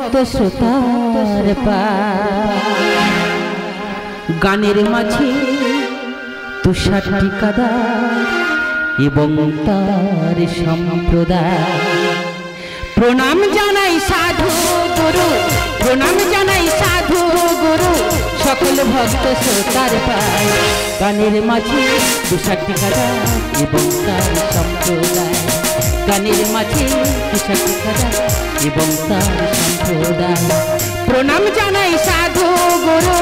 ভক্ত শ্রোতার গানের মাঝে তুষার ঠিকাদার এবং তার সম্প্রদায়। প্রণাম জানাই সাধু গুরু, প্রণাম জানাই সাধু গুরু, সকল ভক্ত শ্রোতার পায়। গানের মাঝে তুষার ঠিকাদার এবং তার সম্প্রদায়, গানের মাঝে তুষার ঠিকাদার এবং তার সম্প্রদায়। প্রণাম জানাই সাধু গুরু।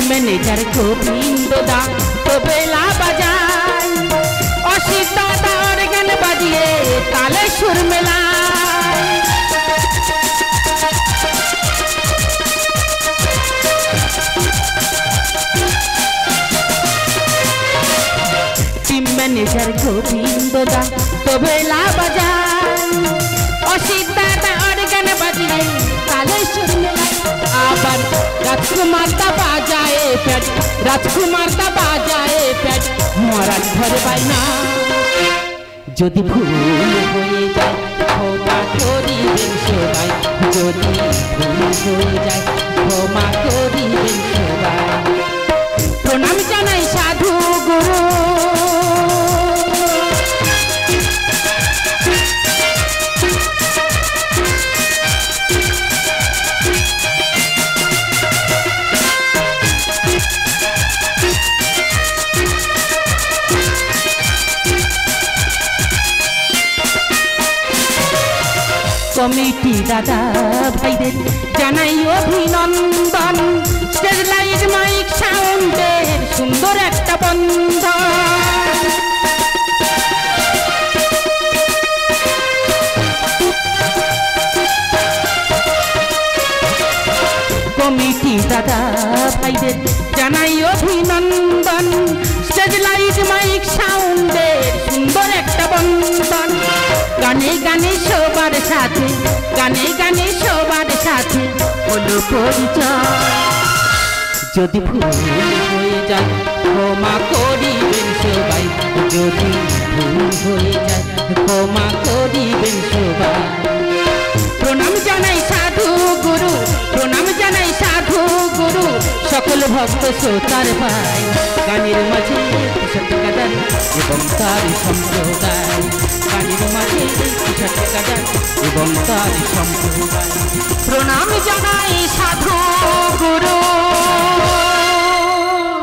ম্যানেজার গোবিন্দ দা তবলা বাজায়, অসিত দাদা অর্গান বাজিয়ে তালে সুর মেলায়। টিম ম্যানেজার গোবিন্দ দা তবলা বাজায়, অসিত দাদা অর্গান বাজিয়ে তালে সুর মেলায়। আবার রাজকুমার দা বাজায় প্যাড, রাজকুমার দা বাজায় প্যাড, মহারাজ ঘরে বাইনা। যদি ভুল হয়ে যায় ক্ষমা করিবেন সবাই, যদি ভুল হয়ে যায় ক্ষমা করিবেন সবাই। প্রণাম জানাই সাধু গুরু। কমিটি দাদা ভাইদের জানাই অভিনন্দন, স্টেজ লাইট মাইক সাউন্ডের সুন্দর একটা বন্ধন। কমিটি দাদা ভাইদের জানাই অভিনন্দন, স্টেজ লাইট মাইক সাউন্ডের সুন্দর একটা বন্ধন। গানে গানে সবার সাথে, গানে গানে সবার সাথে হলো পরিচয়। যদি ভুল হয়ে যায় ক্ষমা করিবেন সবাই, যদি ভুল হয়ে যায় ক্ষমা করিবেন সবাই। প্রণাম জানাই সাধু গুরু, প্রণাম জানাই সাধু গুরু, সকল ভক্ত শ্রোতার ভাই। গানের মাঝে তুষার ঠিকাদার এবং তার সম্প্রদায়, গানের মাঝে তুষার ঠিকাদার এবং তার সম্প্রদায়। প্রণাম জানাই সাধু